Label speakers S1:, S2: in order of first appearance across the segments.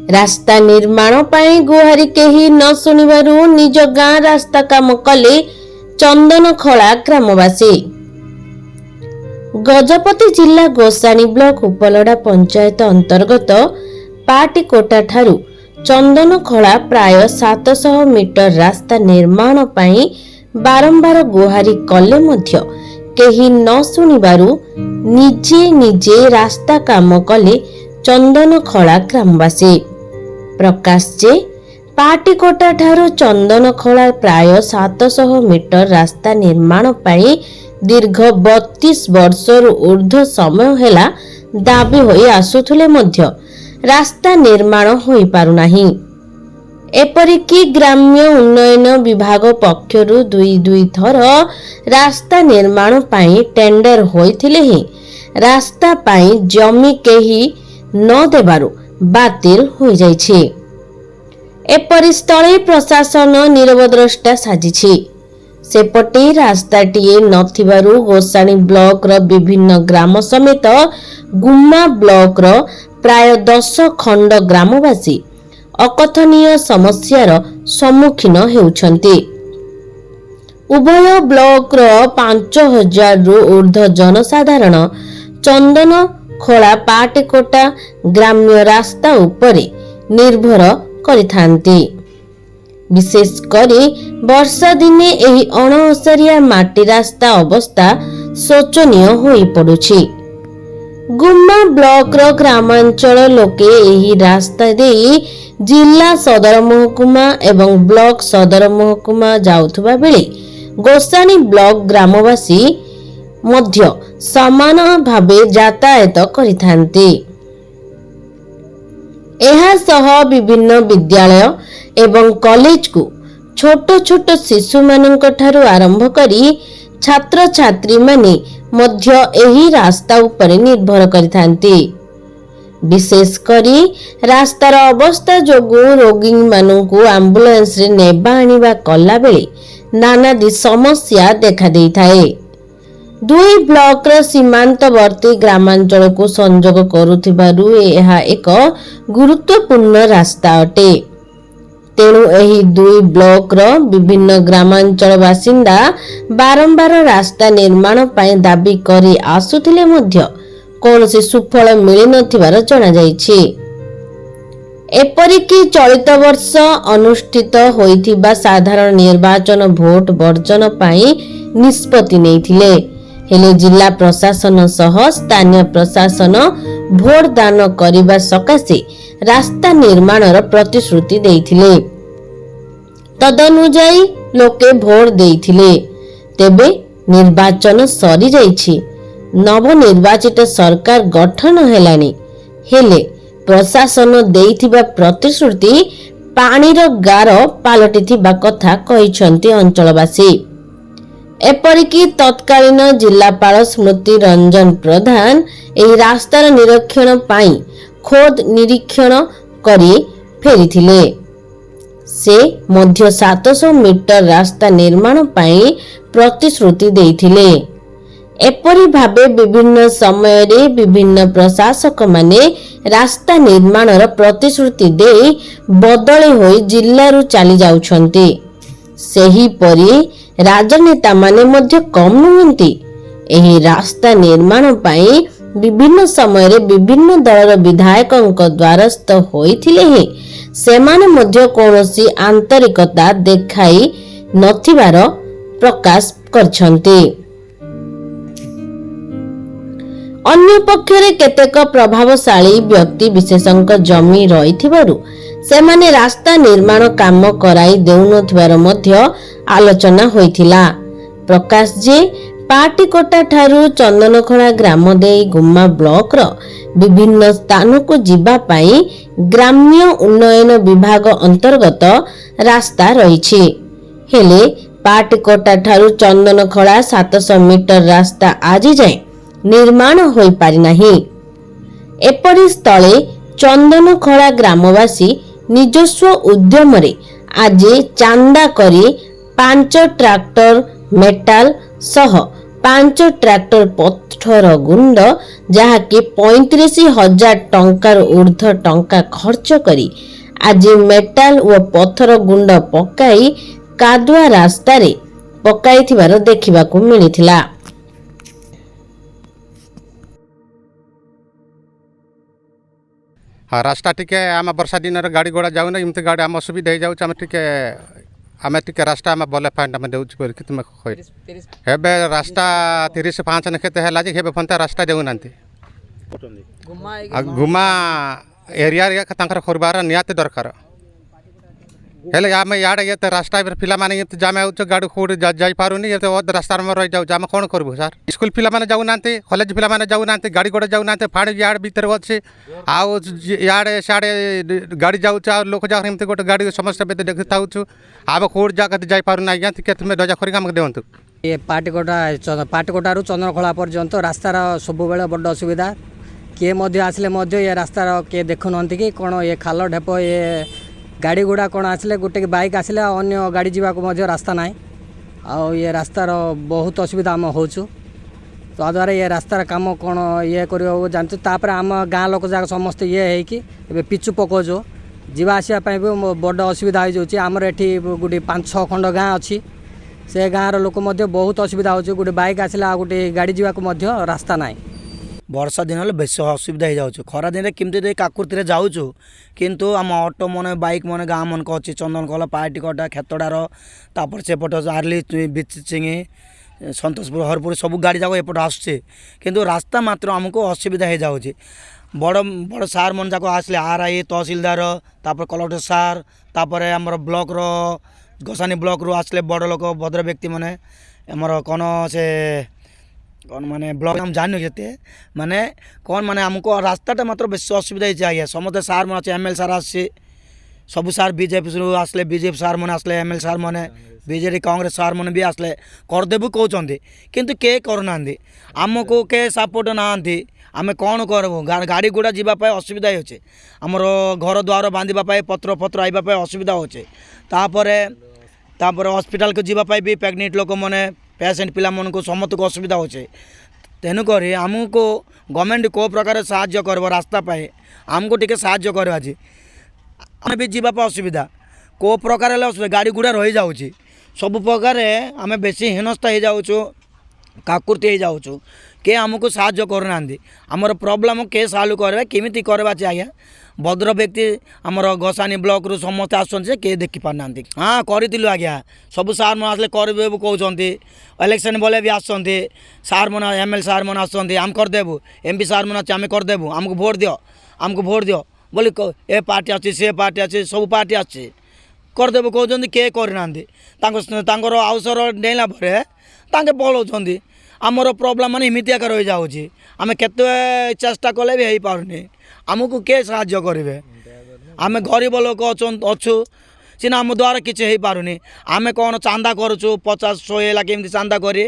S1: रास्ता निर्माण पाई गुहारी केही न शुणिबारु निज गाँ रास्ता काम कले चंदनखोला ग्रामवासी। गजपति जिला गोसाणी ब्लॉक उपलड़ा पंचायत अंतर्गत पाटिकोटा ठारू चंदनखोला प्राय 700 मीटर रास्ता निर्माण पाई बारंबार गुहारी कले मध्य केही न शुणिबारु निजे निजे रास्ता काम कले चंदनखोला ग्रामवासी। प्रकाश जे पाटिकोटा ठारू चंदनखोला प्राय 700 मीटर रास्ता निर्माण पाई दीर्घ 32 वर्षर ऊर्ध्व समय हेला दाबी होई आसुथुले मध्य रास्ता निर्माण होई पारुनाही। एपरिकी ग्राम्य उन्नयन विभाग पक्षरु दुई थर रास्ता निर्माण पाई टेंडर होइथिले ही रास्ता पाई जमी केही न देबारु बातिल हो जाइछि। एपरि स्थले प्रशासन निरवद्रष्टा साजिछि। सेपटे रास्ताटीए नथिबारु गोसाणी ब्लॉक र विभिन्न ग्राम समेत गुम्मा ब्लॉक र प्राय 10 खंड ग्रामवासी अकथनीय समस्यार सम्मुखीन हेउछन्ति। उभय ब्लॉक र 5000 रु ऊर्ध्व जनसाधारण चंदनखोला पाटिकोटा ग्राम्य रास्ता उपरे निर्भर करिथांती। विशेष करी वर्षा दिने एही अणओसरिया माटी रास्ता अवस्था शोचनीय होई पडुछि। गुम्मा ब्लॉक रो ग्रामांचल लोके एही रास्ता देई जिला सदर महकुमा एवं ब्लॉक सदर महकुमा जाउथबा बेले गोसाणी ब्लॉक ग्रामवासी मध्य समान भावे यातायात करिथांती। एहा सह विभिन्न विद्यालय एवं कॉलेज को छोट छोट शिशु मानक ठारू आरंभ करी छात्र छात्री माने मध्य एही रास्ता उपरे निर्भर करिथांती। विशेष करी रास्तार अवस्था जोगु रोगी मानकु एम्बुलेंस रे नेबा आनिबा कला बेले नानादी समस्या देखा देई थाए। दुई ब्लॉक र सीमांतवर्ती ग्रामांचल को संजोग करुथिबारु एहा एक गुरुत्वपूर्ण रास्ता अटे। तेणु एही दुई ब्लॉक र विभिन्न ग्रामांचल बासिंदा बारंबार रास्ता निर्माण पाई दाबी करी आसुथिले मध्य कौनसी सुफल मिली नथिबार जणा जाइछि। एपरिकी चलित वर्ष अनुष्ठित होइथिबा साधारण निर्वाचन भोट वर्जन पाई निष्पत्ति नेइथिले। हेले जिला प्रशासन सह स्थानीय प्रशासन भोट दान करिबा सकाशे रास्ता निर्माणर प्रतिश्रुति देइथिले। तदनुଯାୟୀ लोके भोट देइथिले। तेबे निर्वाचन सरी जाइछि। नवनिर्वाचित सरकार गठन हेलानी। हेले प्रशासन देइथिबा प्रतिश्रुति पानीर गार पालटिथिबा कथा कहिसंती अंचलवासी। एपरिकी तत्कालीन जिलापाल स्मृति रंजन प्रधान एही रास्तार निरीक्षण पाई खोद निरीक्षण करी फेरिथिले। से मध्य 700 मीटर रास्ता निर्माण पाई प्रतिश्रुति देइथिले। एपरि भाबे विभिन्न समय रे विभिन्न प्रशासक माने रास्ता निर्माणर प्रतिश्रुति देई बदली होई जिल्लारू चली जाउछंती। सेही परी राजनेता माने मध्य कम नुहंती। एही रास्ता निर्माण पाई विभिन्न समय रे विभिन्न दलर विधायकक द्वारस्थ होइथिले ही सेमाने मध्य कोनोसी आंतरिकता देखाई नथिबार प्रकाश करछंती। अन्य पक्षरे केतेक प्रभावशाली व्यक्ति विशेषक जमी रहिथिबारु सेमाने रास्ता निर्माण काम कराई देउनथिबार मध्य आलोचना होइथिला। प्रकाश जे पाटिकोटा ठारू चंदनखोला ग्राम देई गुम्मा ब्लॉक र विभिन्न स्थान को जिबा पाई ग्राम्य उन्नयन विभाग अंतर्गत रास्ता रहिछि। हेले पाटिकोटा ठारू चंदनखोला 700 मीटर रास्ता आज जाए निर्माण होई पारि नाही। एपरि स्थले चंदनखोला ग्रामवासी निजस्व उद्यम रे आज चांदा करी 5 ट्रैक्टर मेटाल सह 5 ट्रैक्टर पत्थर गुंड जहाँकि 35,000 टंकार ऊर्ध टंका खर्च करी आज मेटाल व पत्थर गुंड पकाई कादुआ रास्ता रे पकाइथिबार देखिबाकू मिलिथिला।
S2: हाँ रास्ता टी आम वर्षा दिन गाड़ी घोड़ा जाऊना इमती गाड़ी आम असुविधा हो जाऊँ आम टे रास्ता आम भले फाइन आम देवुँ तुम हे रास्ता 35 नेखे है हे फंता रास्ता देना घुमा एरिया खोरबार निहाती दरकार हेले आम इे ये रास्ता पिला माने जाम हो गाड़ी खोड़ जापारूनी ये रास्ता रही जाऊँ आम कौन करूँ सार स्कूल पिला जाऊना कॉलेज पिला जाऊना गाड़ी गोड़े जाऊना पानी याड भीतर अच्छे आड़े साड़े गाड़ी जाऊँ लोक जाते गोटे गाड़ी समस्या देखी था आम खोड़ जगह जापारूना आज्ञा तुम्हें दया कर दिंतु
S3: ये पाटकोटारू चंद्रखोला पर्यंत रास्तार सब बड़ असुविधा किए आसले ये रास्तार किए देखुना कि कौन ये खाल ढेप ये गाड़ी गुड़ा कौन आसले गोटे बाइक आसले अन्य गाड़ी जावाक रास्ता ना ये रास्तार बहुत असुविधा आम हो द्वारा ये रास्तार काम कौन ये कर जानते तापर आम गाँ लोक जाक समस्त ये हो पिचु पकाचु जावासवाई भी बड़ असुविधा हो जामर ये गोटे 5-6 खंड गाँ अच्छी से गाँव लोक बहुत असुविधा हो गोटे बाइक आसले गोटे गाड़ी जावाक रास्ता ना
S4: वर्षा दिन बेस असुविधा हो जाऊँ खरा दिन केमती काकुति जाऊँ किंतु आम ऑटो मन बाइक मन गाँ मन को अच्छी चंदनखोला पाटिकटा खेतड़ार तापर सेपट आर्ली बिचिंगी सतोषपुर हरपुर सब गाड़ी जाक एपट आसुचे किंतु रास्ता मात्र आमको असुविधा हो जाऊँ बड़ बड़ सार मन जाक आसले RI तहसिलदार तापर कलेक्टर सार तापर आमर ब्लॉक रो गोसानी ब्लॉक रू आसले बड़ लोक भद्र व्यक्ति माने आमर कौन से कौन माने ब्लॉक हम जान के माने कौन माने हमको रास्ताटा मात्र बेस असुविधा हो आज्ञा समस्त सार मन अच्छे ML सार आसे सब सार बीजेपी आसले बीजेपी सार मन आसले ML सार मैंने बीजेडी कांग्रेस सार मन भी आसले करदेबू कहते किंतु के करना आमको के सपोर्ट ना आम कौन करबू गाड़ी गुड़ा जावाई असुविधा होचे आमर घर द्वार बांधापी पत्र फत्र आइबापी असुविधा होचे तापर हॉस्पिटल को जावाई भी प्रेग्नेंट लोक मैंने पेसेंट पिला मन को समस्त को असुविधा होचे तेणुक आमको गवर्नमेंट को प्रकार साहाय्य कर रास्ता पाए आमको टिके साहाय्य कर आम भी जावाई असुविधा को प्रकार असुविधा गाड़ी गुड़ा रही जाऊँगी सब प्रकार आम बेसी हीनस्था हो जाऊँ काकुति हो जाऊँ के आमको साहाय्य करना आमर प्रॉब्लम के सल्व करवा केमी करवा आज्ञा भद्र व्यक्ति आमर गोसानी ब्लॉक रू समस्त आसुचे के देखी पारना हाँ करूँ आज्ञा सब सार मन आसले करदेबू कहते इलेक्शन बेले भी आसते सार मन ML सार मन आसते आम करदेबू MP सार मन आम करदेबू आमको भोट दियो बोली ए पार्टी अच्छी से पार्टी अच्छी सब पार्टी अच्छी करदेबू कहते के करना अवसर डेला पर पलाउं आमर प्रोब्लेम मान इमितिया रही जाऊँगी आम केते चेष्टा कले भी हो पारुनी आमको के साहाय्य करेंगे आम गरीब लोक अच्छु सीना आम द्वारा किसी हो पारुनी आम कौन चांदा करुचु 50-100 लाख एमती चांदा करी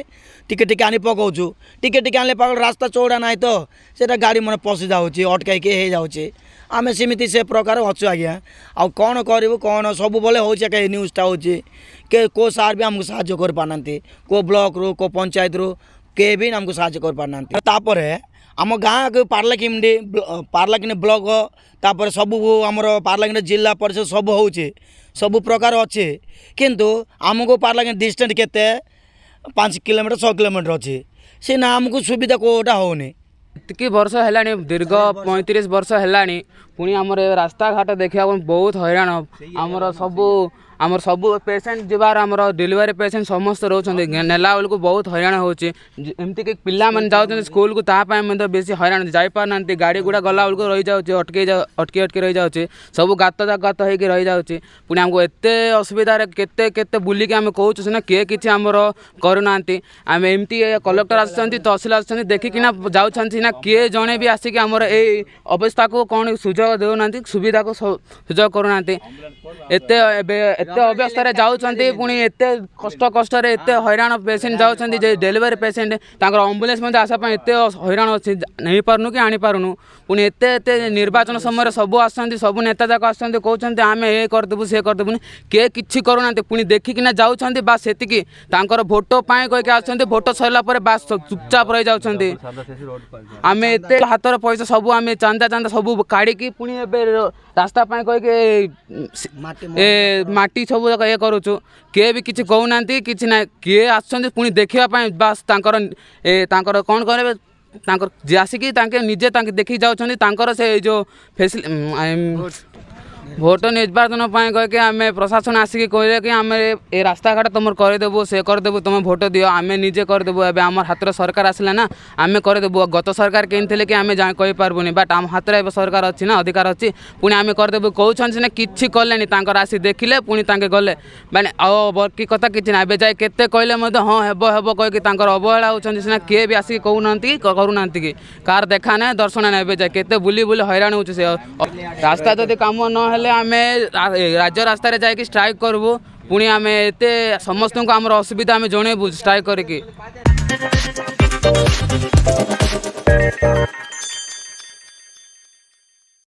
S4: टिके आनी पकाऊँ टिके आने पाक रास्ता चौड़ा ना तो सेटा गाड़ी मन पशि जाऊँगी अटकाई हो जाऊँगी आम सेमती से प्रकार अच्छु आज्ञा आ कौन करूँ कौन सब बोले हो न्यूज़टा हो को सार भी आमको साहाय्य कर पारना को ब्लॉक रू को पंचायत रू के भी आमको साहाय्य कर पारना तापर आम गाँ के पार्लाकिनी ब्लॉक तापर सब आमर पार्लाकिनी जिला परिषद सब हो सब प्रकार अच्छे किंतु आमको पार्लाकिनी डिस्टेंस केते 5 किलोमीटर 6 किलोमीटर अच्छे से ना आमको सुविधा कोटा होनी
S5: कि वर्ष है दीर्घ 35 वर्ष है पुणी आमर रास्ता घाट देखा बहुत हैरान आमर सब पेसेंट जबार आमर डिलीवरी पेसेंट समस्त रोचे नेला बेलू बहुत हैरान होमती कि पिला मन जाऊँ स्कूल को तापाई बेसी हैरान जापारना गाड़ी गुड़ा गला बेलू रही जाऊँगी अटकी रही जाऊँगी सब गात गात हो रही जाऊँगी पुणी आमको एत असुविधा केते बुलिकी आम कहूँ सीना किए कि आमर करूना आम एमती कलेक्टर आसुँच तहसिल आसुँच देखिकिना जाऊँना किए जड़े भी आसिक आमर ये अवस्था को कौन सुजोग देना सुविधा को सुजोग करूना एत ଏତେ ଅବସ୍ଥାରେ ଯାଉଛନ୍ତି ପୁଣି ଏତେ କଷ୍ଟରେ ଏତେ ହଇରାଣ ପେସେଣ୍ଟ ଯାଉଛନ୍ତି ଯେ ଡେଲିଭରି ପେସେଣ୍ଟ ତାଙ୍କର ଆମ୍ବୁଲାନ୍ସ ମଧ୍ୟ ଆସିବା ପାଇଁ ଏତେ ହଇରାଣ ଅଛି ନେଇପାରୁନୁ କି ଆଣିପାରୁନୁ ପୁଣି ଏତେ ନିର୍ବାଚନ ସମୟରେ ସବୁ ଆସୁଛନ୍ତି ସବୁ ନେତା ଯାକ ଆସୁଛନ୍ତି କହୁଛନ୍ତି ଆମେ ଏ କରିଦେବୁ ସେ କରିଦେବୁନି କିଏ କିଛି କରୁନାହାନ୍ତି ପୁଣି ଦେଖିକିନା ଯାଉଛନ୍ତି ବାସ୍ ସେତିକି ତାଙ୍କର ଭୋଟ ପାଇଁ କହିକି ଆସୁଛନ୍ତି ଭୋଟ ସରିଲା ପରେ ବାସ୍ ଚୁପଚାପ ରହିଯାଉଛନ୍ତି ଆମେ ଏତେ ହାତର ପଇସା ସବୁ ଆମେ ଚାନ୍ଦା ସବୁ କାଢ଼ିକି ପୁଣି ଏବେ ରାସ୍ତା ପାଇଁ କହିକି ମାଟି ସବୁ ଯାକ ଇଏ କରୁଛୁ କିଏ ବି କିଛି କହୁନାହାନ୍ତି କିଛି ନାହିଁ କିଏ ଆସୁଛନ୍ତି ପୁଣି ଦେଖିବା ପାଇଁ ବାସ୍ ତାଙ୍କର କ'ଣ କରିବେ ତାଙ୍କର ଯିଏ ଆସିକି ତାଙ୍କେ ନିଜେ ତାଙ୍କେ ଦେଖିକି ଯାଉଛନ୍ତି ତାଙ୍କର ସେ ଯେଉଁ ଭୋଟ ନିର୍ବାଚନ ପାଇଁ କହିକି ଆମେ ପ୍ରଶାସନ ଆସିକି କହିଲେ କି ଆମେ ଏ ରାସ୍ତାଘାଟ ତୁମର କରିଦେବୁ ସେ କରିଦେବୁ ତୁମେ ଭୋଟ ଦିଅ ଆମେ ନିଜେ କରିଦେବୁ ଏବେ ଆମର ହାତରେ ସରକାର ଆସିଲା ନା ଆମେ କରିଦେବୁ ଗତ ସରକାର କିଣିଥିଲେ କି ଆମେ କହିପାରିବୁନି ବଟ୍ ଆମ ହାତରେ ଏବେ ସରକାର ଅଛି ନା ଅଧିକାର ଅଛି ପୁଣି ଆମେ କରିଦେବୁ କହୁଛନ୍ତି ସିନା କିଛି କଲେନି ତାଙ୍କର ଆସି ଦେଖିଲେ ପୁଣି ତାଙ୍କେ ଗଲେ ମାନେ ଆଉ କି କଥା କିଛି ନାହିଁ ଏବେ ଯାଇ କେତେ କହିଲେ ମଧ୍ୟ ହଁ ହେବ କହିକି ତାଙ୍କର ଅବହେଳା ହେଉଛନ୍ତି ସିନା କିଏ ବି ଆସିକି କହୁନାହାନ୍ତି କି କରୁନାହାନ୍ତି କି କାହାର ଦେଖା ନାହିଁ ଦର୍ଶନ ନାହିଁ ଏବେ ଯାଏ କେତେ ବୁଲି ହଇରାଣ ହେଉଛି ସେ ରାସ୍ତା ଯଦି କାମ ନହେଲେ ଆମେ ରାଜ୍ୟ ରାସ୍ତାରେ ଯାଇକି ଷ୍ଟ୍ରାଇକ୍ କରିବୁ ପୁଣି ଆମେ ଏତେ ସମସ୍ତଙ୍କୁ ଆମର ଅସୁବିଧା ଆମେ ଜଣେଇବୁ ଷ୍ଟ୍ରାଇକ୍ କରିକି